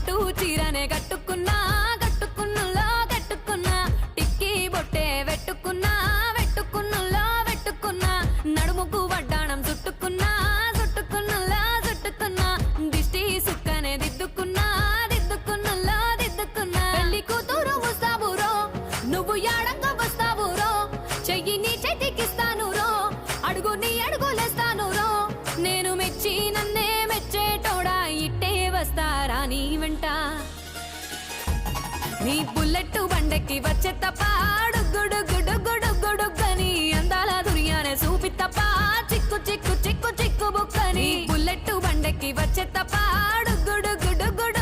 పట్టు చీరనే కట్టుకున్నా కట్టుకున్నులో కట్టుకున్నా టిక్కీ బొట్టే వెట్టుకున్నా వెట్టుకున్నులో వెట్టుకున్నా నడుముకు వడ్డాణం చుట్టుకున్నా చుట్టుకున్నులో చుట్టుకున్నా దిష్టి సుక్కనే దిద్దుకున్నా దిద్దుకున్నులో దిద్దుకున్నా పెళ్లి కూతురు వస్తావురో నువ్వు యాడంగా వస్తావురో చెయ్యి నీ చేతికిస్తాను రో అడుగు నీ అడుగులేస్తాను రో నేను మెచ్చి నన్నే మెచ్చేటోడా ఇట్టే వస్తారా నీ వెంట నీ బుల్లెట్ బండెక్కి వచ్చే తప్ప గుడుగుడుగుడుగుడుగుడుగని అందాల దుర్యానే చూపి తప్ప చిక్కు చిక్కు చిక్కు చిక్కు బుక్కని బుల్లెట్ బండెక్కి వచ్చే తప్ప గుడుగుడుగుడు